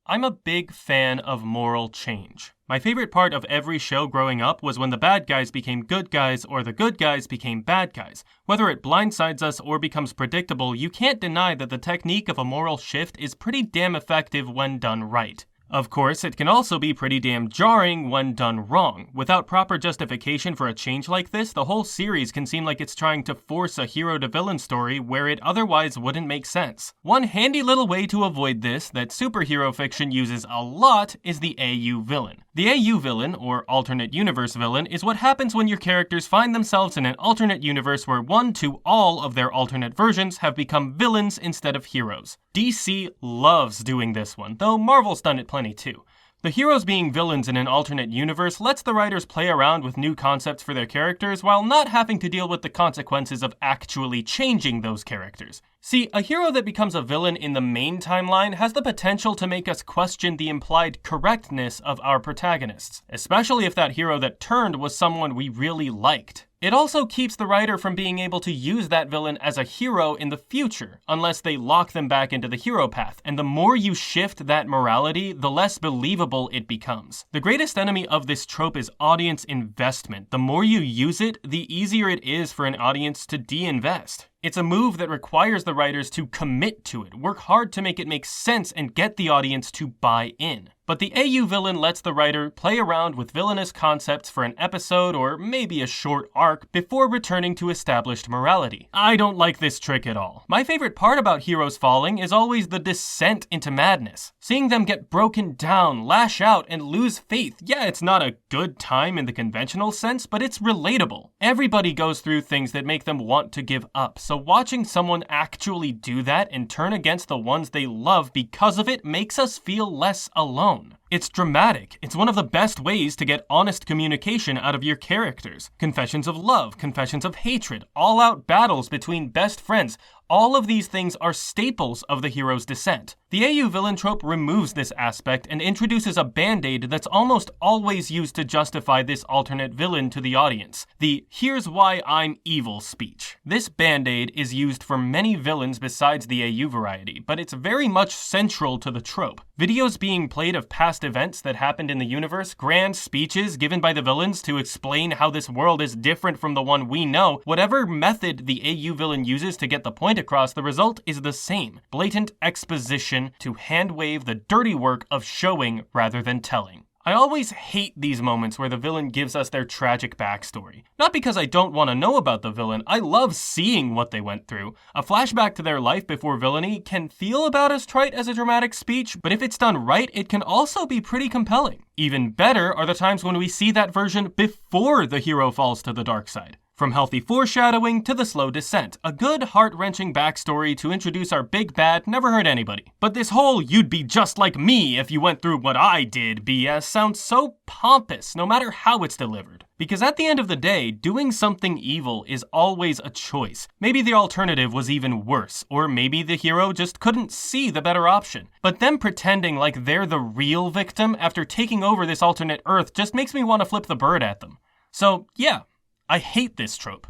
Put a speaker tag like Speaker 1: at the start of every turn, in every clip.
Speaker 1: I'm a big fan of moral change. My favorite part of every show growing up was when the bad guys became good guys or the good guys became bad guys. Whether it blindsides us or becomes predictable, you can't deny that the technique of a moral shift is pretty damn effective when done right. Of course, it can also be pretty damn jarring when done wrong. Without proper justification for a change like this, the whole series can seem like it's trying to force a hero-to-villain story where it otherwise wouldn't make sense. One handy little way to avoid this that superhero fiction uses a lot is the AU villain. The AU villain, or alternate universe villain, is what happens when your characters find themselves in an alternate universe where one to all of their alternate versions have become villains instead of heroes. DC loves doing this one, though Marvel's done it plenty too. The heroes being villains in an alternate universe lets the writers play around with new concepts for their characters while not having to deal with the consequences of actually changing those characters. See, a hero that becomes a villain in the main timeline has the potential to make us question the implied correctness of our protagonists, especially if that hero that turned was someone we really liked. It also keeps the writer from being able to use that villain as a hero in the future, unless they lock them back into the hero path, and the more you shift that morality, the less believable it becomes. The greatest enemy of this trope is audience investment. The more you use it, the easier it is for an audience to de-invest. It's a move that requires the writers to commit to it, work hard to make it make sense, and get the audience to buy in. But the AU villain lets the writer play around with villainous concepts for an episode or maybe a short arc before returning to established morality. I don't like this trick at all. My favorite part about heroes falling is always the descent into madness. Seeing them get broken down, lash out, and lose faith. Yeah, it's not a good time in the conventional sense, but it's relatable. Everybody goes through things that make them want to give up, so watching someone actually do that and turn against the ones they love because of it makes us feel less alone. It's dramatic. It's one of the best ways to get honest communication out of your characters. Confessions of love, confessions of hatred, all-out battles between best friends. All of these things are staples of the hero's descent. The AU villain trope removes this aspect and introduces a band-aid that's almost always used to justify this alternate villain to the audience. The "here's why I'm evil" speech. This band-aid is used for many villains besides the AU variety, but it's very much central to the trope. Videos being played of past events that happened in the universe, grand speeches given by the villains to explain how this world is different from the one we know, whatever method the AU villain uses to get the point across, the result is the same. Blatant exposition to hand-wave the dirty work of showing rather than telling. I always hate these moments where the villain gives us their tragic backstory. Not because I don't want to know about the villain, I love seeing what they went through. A flashback to their life before villainy can feel about as trite as a dramatic speech, but if it's done right, it can also be pretty compelling. Even better are the times when we see that version before the hero falls to the dark side. From healthy foreshadowing to the slow descent, a good heart-wrenching backstory to introduce our big bad never hurt anybody. But this whole "you'd be just like me if you went through what I did" BS sounds so pompous no matter how it's delivered. Because at the end of the day, doing something evil is always a choice. Maybe the alternative was even worse, or maybe the hero just couldn't see the better option. But them pretending like they're the real victim after taking over this alternate Earth just makes me want to flip the bird at them. So yeah, I hate this trope.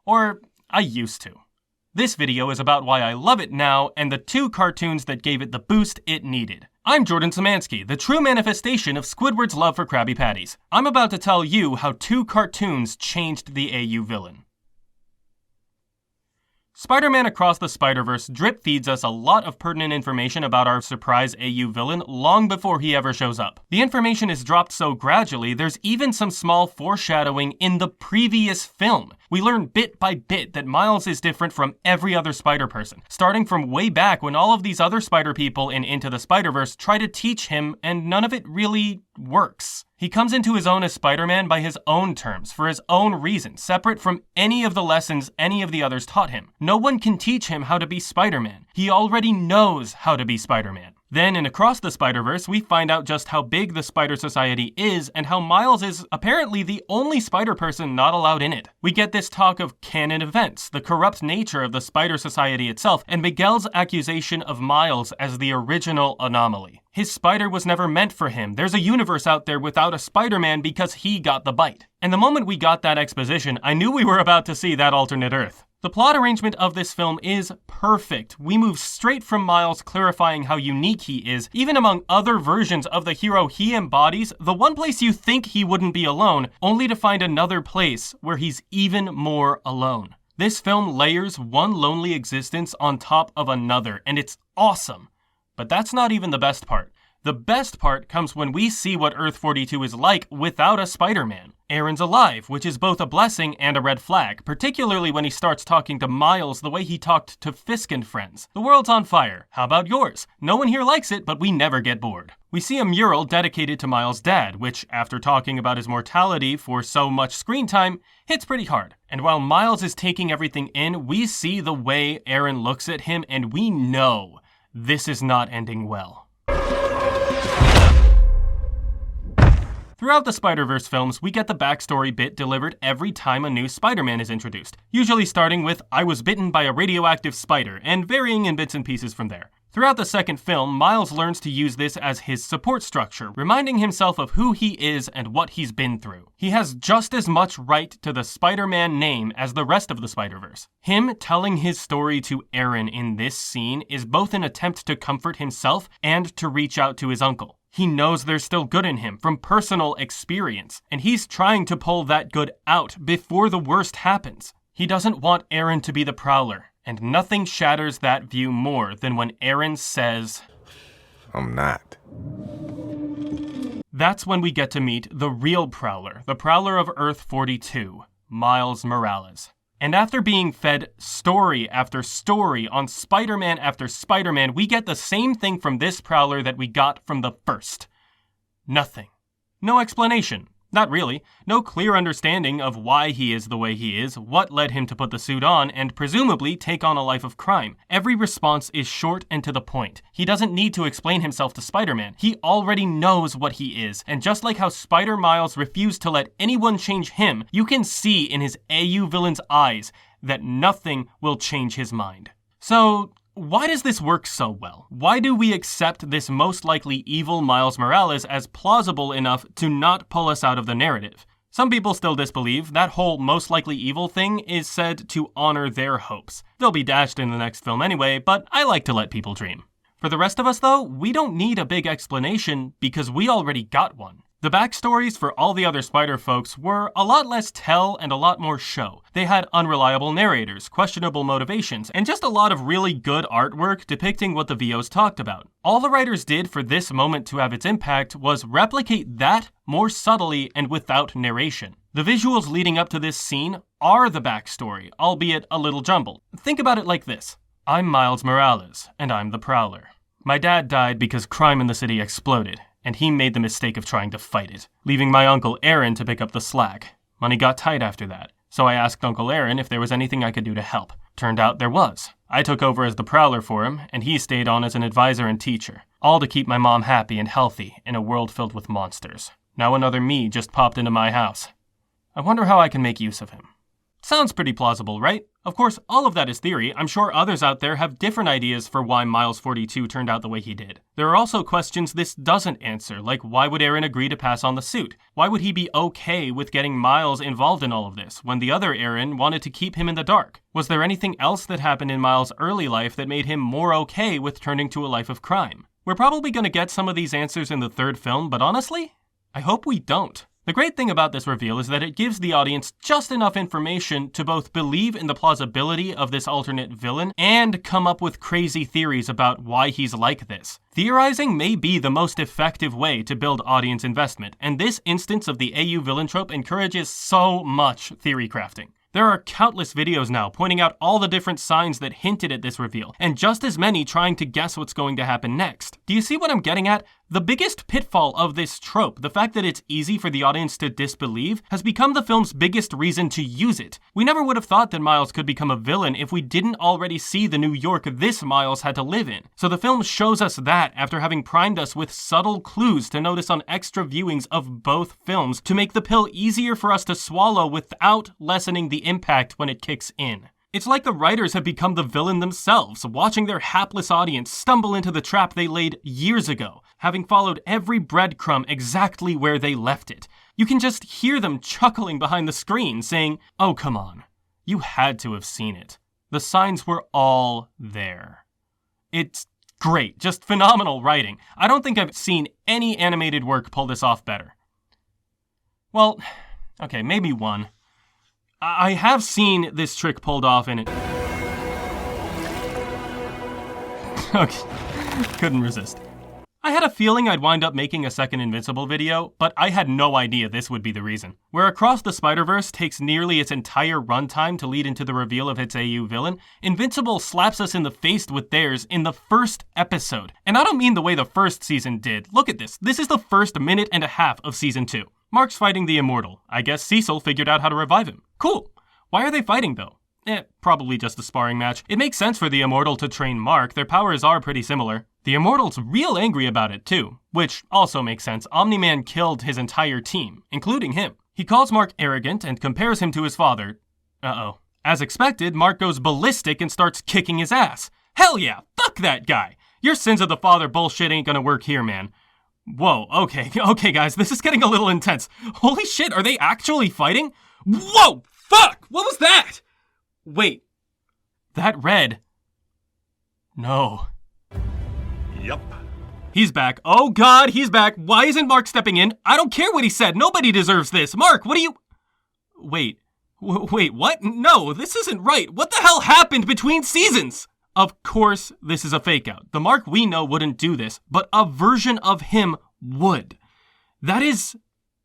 Speaker 1: Or I used to. This video is about why I love it now and the 2 cartoons that gave it the boost it needed. I'm Jordan Szymanski, the true manifestation of Squidward's love for Krabby Patties. I'm about to tell you how 2 cartoons changed the AU villain. Spider-Man Across the Spider-Verse drip feeds us a lot of pertinent information about our surprise AU villain long before he ever shows up. The information is dropped so gradually, there's even some small foreshadowing in the previous film. We learn bit by bit that Miles is different from every other Spider-Person, starting from way back when all of these other Spider-People in Into the Spider-Verse try to teach him, and none of it really works. He comes into his own as Spider-Man by his own terms, for his own reasons, separate from any of the lessons any of the others taught him. No one can teach him how to be Spider-Man. He already knows how to be Spider-Man. Then in Across the Spider-Verse, we find out just how big the Spider Society is and how Miles is apparently the only Spider-Person not allowed in it. We get this talk of canon events, the corrupt nature of the Spider Society itself, and Miguel's accusation of Miles as the original anomaly. His spider was never meant for him. There's a universe out there without a Spider-Man because he got the bite. And the moment we got that exposition, I knew we were about to see that alternate Earth. The plot arrangement of this film is perfect. We move straight from Miles clarifying how unique he is, even among other versions of the hero he embodies, the one place you think he wouldn't be alone, only to find another place where he's even more alone. This film layers one lonely existence on top of another, and it's awesome. But that's not even the best part. The best part comes when we see what Earth-42 is like without a Spider-Man. Aaron's alive, which is both a blessing and a red flag, particularly when he starts talking to Miles the way he talked to Fisk and friends. The world's on fire. How about yours? No one here likes it, but we never get bored. We see a mural dedicated to Miles' dad, which, after talking about his mortality for so much screen time, hits pretty hard. And while Miles is taking everything in, we see the way Aaron looks at him, and we know this is not ending well. Throughout the Spider-Verse films, we get the backstory bit delivered every time a new Spider-Man is introduced, usually starting with, "I was bitten by a radioactive spider," and varying in bits and pieces from there. Throughout the second film, Miles learns to use this as his support structure, reminding himself of who he is and what he's been through. He has just as much right to the Spider-Man name as the rest of the Spider-Verse. Him telling his story to Aaron in this scene is both an attempt to comfort himself and to reach out to his uncle. He knows there's still good in him from personal experience, and he's trying to pull that good out before the worst happens. He doesn't want Aaron to be the Prowler, and nothing shatters that view more than when Aaron says,
Speaker 2: "I'm not."
Speaker 1: That's when we get to meet the real Prowler, the Prowler of Earth-42, Miles Morales. And after being fed story after story on Spider-Man after Spider-Man, we get the same thing from this Prowler that we got from the first. Nothing. No explanation. Not really. No clear understanding of why he is the way he is, what led him to put the suit on, and presumably take on a life of crime. Every response is short and to the point. He doesn't need to explain himself to Spider-Man. He already knows what he is, and just like how Spider-Miles refused to let anyone change him, you can see in his AU villain's eyes that nothing will change his mind. So, why does this work so well? Why do we accept this most likely evil Miles Morales as plausible enough to not pull us out of the narrative? Some people still disbelieve. That whole most likely evil thing is said to honor their hopes. They'll be dashed in the next film anyway, but I like to let people dream. For the rest of us though, we don't need a big explanation because we already got one. The backstories for all the other Spider folks were a lot less tell and a lot more show. They had unreliable narrators, questionable motivations, and just a lot of really good artwork depicting what the VOs talked about. All the writers did for this moment to have its impact was replicate that more subtly and without narration. The visuals leading up to this scene are the backstory, albeit a little jumbled. Think about it like this. I'm Miles Morales, and I'm the Prowler. My dad died because crime in the city exploded, and he made the mistake of trying to fight it, leaving my uncle Aaron to pick up the slack. Money got tight after that, so I asked Uncle Aaron if there was anything I could do to help. Turned out there was. I took over as the Prowler for him, and he stayed on as an advisor and teacher, all to keep my mom happy and healthy in a world filled with monsters. Now another me just popped into my house. I wonder how I can make use of him. Sounds pretty plausible, right? Of course, all of that is theory. I'm sure others out there have different ideas for why Miles 42 turned out the way he did. There are also questions this doesn't answer, like why would Aaron agree to pass on the suit? Why would he be okay with getting Miles involved in all of this, when the other Aaron wanted to keep him in the dark? Was there anything else that happened in Miles' early life that made him more okay with turning to a life of crime? We're probably going to get some of these answers in the third film, but honestly, I hope we don't. The great thing about this reveal is that it gives the audience just enough information to both believe in the plausibility of this alternate villain and come up with crazy theories about why he's like this. Theorizing may be the most effective way to build audience investment, and this instance of the AU villain trope encourages so much theory crafting. There are countless videos now pointing out all the different signs that hinted at this reveal, and just as many trying to guess what's going to happen next. Do you see what I'm getting at? The biggest pitfall of this trope, the fact that it's easy for the audience to disbelieve, has become the film's biggest reason to use it. We never would have thought that Miles could become a villain if we didn't already see the New York this Miles had to live in. So the film shows us that after having primed us with subtle clues to notice on extra viewings of both films to make the pill easier for us to swallow without lessening the impact when it kicks in. It's like the writers have become the villain themselves, watching their hapless audience stumble into the trap they laid years ago, having followed every breadcrumb exactly where they left it. You can just hear them chuckling behind the screen, saying, "Oh, come on. You had to have seen it. The signs were all there. It's great, just phenomenal writing. I don't think I've seen any animated work pull this off better. Well, okay, maybe one. I have seen this trick pulled off in it. Okay, couldn't resist. I had a feeling I'd wind up making a second Invincible video, but I had no idea this would be the reason. Where Across the Spider-Verse takes nearly its entire runtime to lead into the reveal of its AU villain, Invincible slaps us in the face with theirs in the first episode. And I don't mean the way the first season did. Look at this. This is the first minute and a half of season 2. Mark's fighting the Immortal. I guess Cecil figured out how to revive him. Cool. Why are they fighting though? Probably just a sparring match. It makes sense for the Immortal to train Mark. Their powers are pretty similar. The Immortal's real angry about it too, which also makes sense. Omni-Man killed his entire team, including him. He calls Mark arrogant and compares him to his father. Uh-oh. As expected, Mark goes ballistic and starts kicking his ass. Hell yeah, fuck that guy. Your sins of the father bullshit ain't gonna work here, man. Whoa, okay guys, this is getting a little intense. Holy shit, are they actually fighting? Whoa, fuck, what was that? Wait, that red. No.
Speaker 2: Yup.
Speaker 1: He's back. Oh god, he's back. Why isn't Mark stepping in? I don't care what he said. Nobody deserves this. Mark, what are you... Wait, what? No, this isn't right. What the hell happened between seasons? Of course, this is a fake out. The Mark we know wouldn't do this, but a version of him would. That is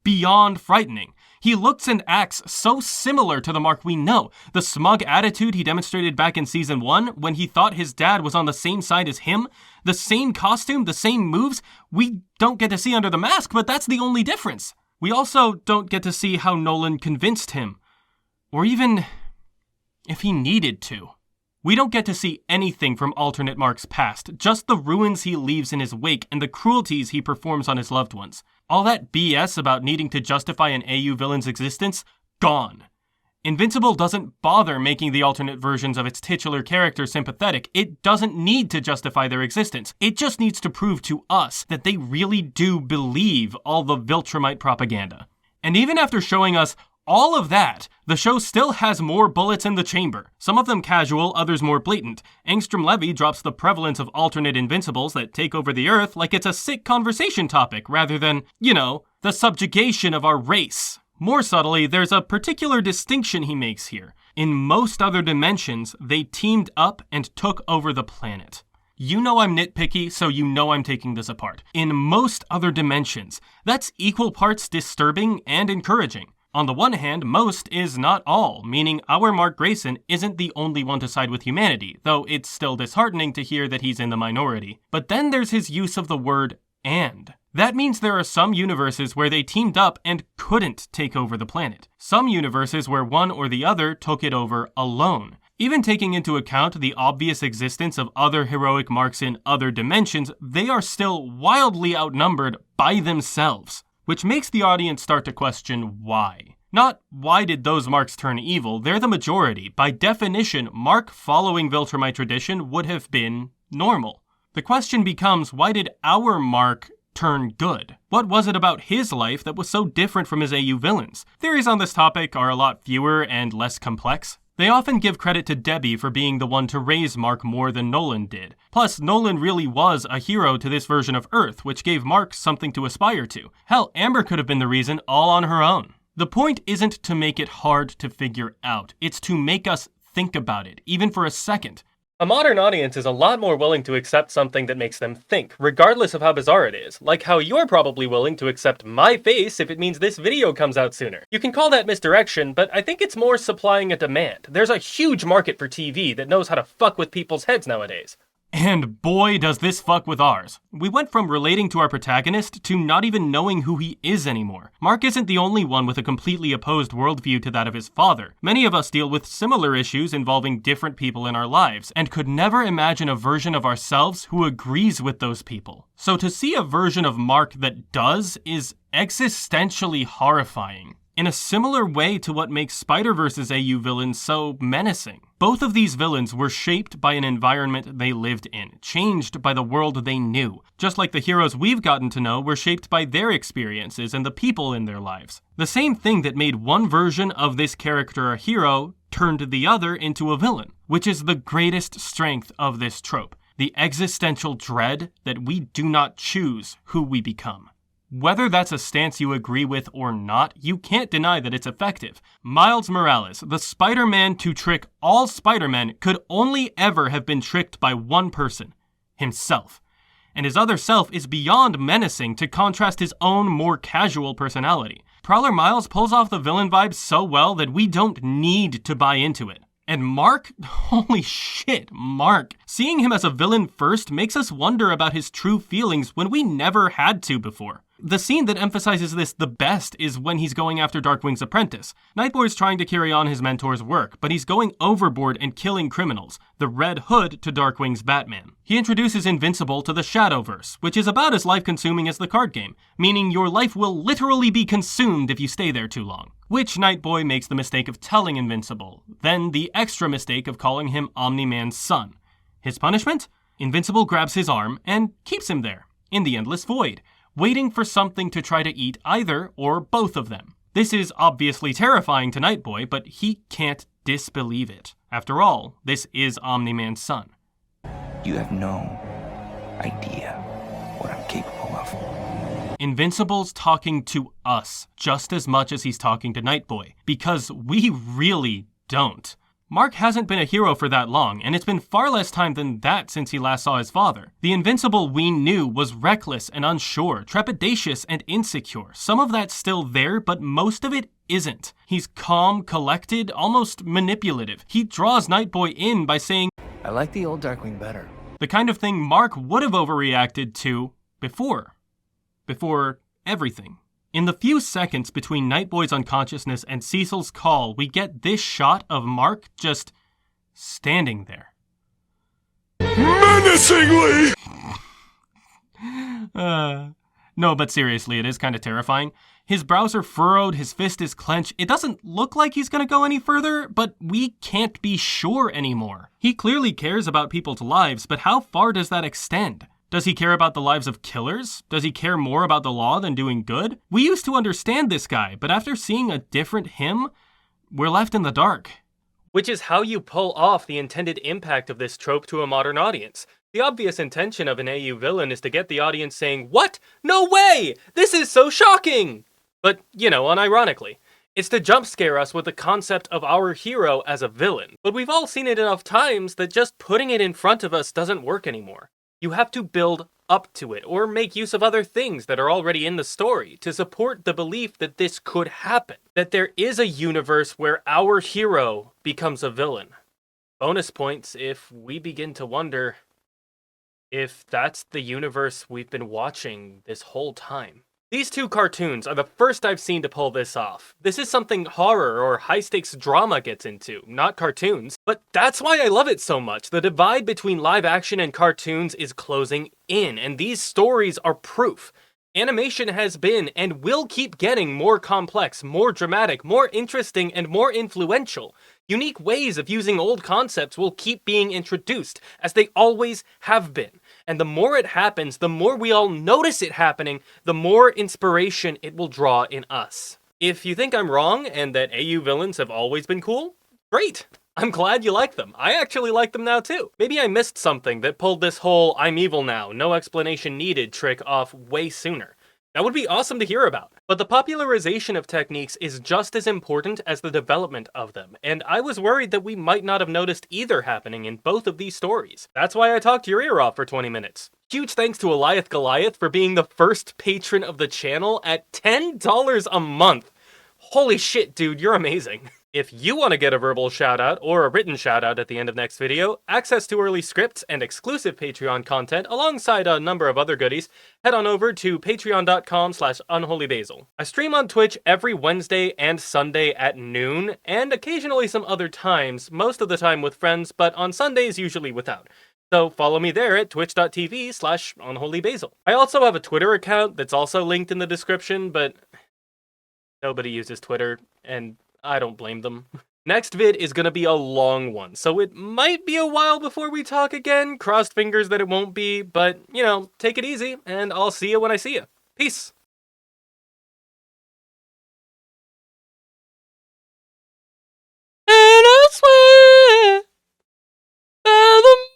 Speaker 1: beyond frightening. He looks and acts so similar to the Mark we know. The smug attitude he demonstrated back in season 1 when he thought his dad was on the same side as him, the same costume, the same moves, we don't get to see under the mask, but that's the only difference. We also don't get to see how Nolan convinced him, or even if he needed to. We don't get to see anything from alternate Mark's past, just the ruins he leaves in his wake and the cruelties he performs on his loved ones. All that BS about needing to justify an AU villain's existence, gone. Invincible doesn't bother making the alternate versions of its titular character sympathetic. It doesn't need to justify their existence. It just needs to prove to us that they really do believe all the Viltrumite propaganda. And even after showing us all of that, the show still has more bullets in the chamber. Some of them casual, others more blatant. Angstrom Levy drops the prevalence of alternate Invincibles that take over the Earth like it's a sick conversation topic rather than, the subjugation of our race. More subtly, there's a particular distinction he makes here. In most other dimensions, they teamed up and took over the planet. You know I'm nitpicky, so you know I'm taking this apart. In most other dimensions, that's equal parts disturbing and encouraging. On the one hand, most is not all, meaning our Mark Grayson isn't the only one to side with humanity, though it's still disheartening to hear that he's in the minority. But then there's his use of the word and. That means there are some universes where they teamed up and couldn't take over the planet. Some universes where one or the other took it over alone. Even taking into account the obvious existence of other heroic Marks in other dimensions, they are still wildly outnumbered by themselves. Which makes the audience start to question why. Not why did those Marks turn evil, they're the majority. By definition, Mark following Viltrumite tradition would have been normal. The question becomes, why did our Mark turn good? What was it about his life that was so different from his AU villains? Theories on this topic are a lot fewer and less complex. They often give credit to Debbie for being the one to raise Mark more than Nolan did. Plus, Nolan really was a hero to this version of Earth, which gave Mark something to aspire to. Hell, Amber could have been the reason all on her own. The point isn't to make it hard to figure out. It's to make us think about it, even for a second. A modern audience is a lot more willing to accept something that makes them think, regardless of how bizarre it is. Like how you're probably willing to accept my face if it means this video comes out sooner. You can call that misdirection, but I think it's more supplying a demand. There's a huge market for TV that knows how to fuck with people's heads nowadays. And boy, does this fuck with ours. We went from relating to our protagonist to not even knowing who he is anymore. Mark isn't the only one with a completely opposed worldview to that of his father. Many of us deal with similar issues involving different people in our lives, and could never imagine a version of ourselves who agrees with those people. So to see a version of Mark that does is existentially horrifying. In a similar way to what makes Spider-Verse's AU villains so menacing. Both of these villains were shaped by an environment they lived in, changed by the world they knew, just like the heroes we've gotten to know were shaped by their experiences and the people in their lives. The same thing that made one version of this character a hero turned the other into a villain, which is the greatest strength of this trope. The existential dread that we do not choose who we become. Whether that's a stance you agree with or not, you can't deny that it's effective. Miles Morales, the Spider-Man to trick all Spider-Men, could only ever have been tricked by one person, himself. And his other self is beyond menacing to contrast his own more casual personality. Prowler Miles pulls off the villain vibe so well that we don't need to buy into it. And Mark? Holy shit, Mark. Seeing him as a villain first makes us wonder about his true feelings when we never had to before. The scene that emphasizes this the best is when he's going after Darkwing's apprentice. Nightboy's trying to carry on his mentor's work, but he's going overboard and killing criminals, the Red Hood to Darkwing's Batman. He introduces Invincible to the Shadowverse, which is about as life-consuming as the card game, meaning your life will literally be consumed if you stay there too long. Which Nightboy makes the mistake of telling Invincible, then the extra mistake of calling him Omni-Man's son. His punishment? Invincible grabs his arm and keeps him there, in the endless void, waiting for something to try to eat either or both of them. This is obviously terrifying to Nightboy, but he can't disbelieve it. After all, this is Omni-Man's son.
Speaker 3: You have no idea what I'm capable of.
Speaker 1: Invincible's talking to us just as much as he's talking to Nightboy, because we really don't. Mark hasn't been a hero for that long, and it's been far less time than that since he last saw his father. The Invincible we knew was reckless and unsure, trepidatious and insecure. Some of that's still there, but most of it isn't. He's calm, collected, almost manipulative. He draws Nightboy in by saying,
Speaker 3: I like the old Darkwing better.
Speaker 1: The kind of thing Mark would have overreacted to before everything. In the few seconds between Nightboy's unconsciousness and Cecil's call, we get this shot of Mark just standing there.
Speaker 2: Menacingly!
Speaker 1: No, but seriously, it is kind of terrifying. His brows are furrowed, his fist is clenched. It doesn't look like he's gonna go any further, but we can't be sure anymore. He clearly cares about people's lives, but how far does that extend? Does he care about the lives of killers? Does he care more about the law than doing good? We used to understand this guy, but after seeing a different him, we're left in the dark. Which is how you pull off the intended impact of this trope to a modern audience. The obvious intention of an AU villain is to get the audience saying, "What? No way! This is so shocking!" But, unironically. It's to jump scare us with the concept of our hero as a villain. But we've all seen it enough times that just putting it in front of us doesn't work anymore. You have to build up to it, or make use of other things that are already in the story to support the belief that this could happen. That there is a universe where our hero becomes a villain. Bonus points if we begin to wonder if that's the universe we've been watching this whole time. These two cartoons are the first I've seen to pull this off. This is something horror or high-stakes drama gets into, not cartoons. But that's why I love it so much. The divide between live action and cartoons is closing in, and these stories are proof. Animation has been and will keep getting more complex, more dramatic, more interesting, and more influential. Unique ways of using old concepts will keep being introduced, as they always have been. And the more it happens, the more we all notice it happening, the more inspiration it will draw in us. If you think I'm wrong and that AU villains have always been cool, great! I'm glad you like them. I actually like them now too. Maybe I missed something that pulled this whole "I'm evil now, no explanation needed" trick off way sooner. That would be awesome to hear about. But the popularization of techniques is just as important as the development of them, and I was worried that we might not have noticed either happening in both of these stories. That's why I talked your ear off for 20 minutes. Huge thanks to Eliath Goliath for being the first patron of the channel at $10 a month. Holy shit, dude, you're amazing. If you want to get a verbal shoutout or a written shoutout at the end of next video, access to early scripts and exclusive Patreon content alongside a number of other goodies, head on over to patreon.com/unholybasil. I stream on Twitch every Wednesday and Sunday at noon, and occasionally some other times, most of the time with friends, but on Sundays usually without. So follow me there at twitch.tv/unholybasil. I also have a Twitter account that's also linked in the description, but nobody uses Twitter, and I don't blame them. Next vid is gonna be a long one, so it might be a while before we talk again. Crossed fingers that it won't be, but, take it easy, and I'll see you when I see you. Peace! And swear by the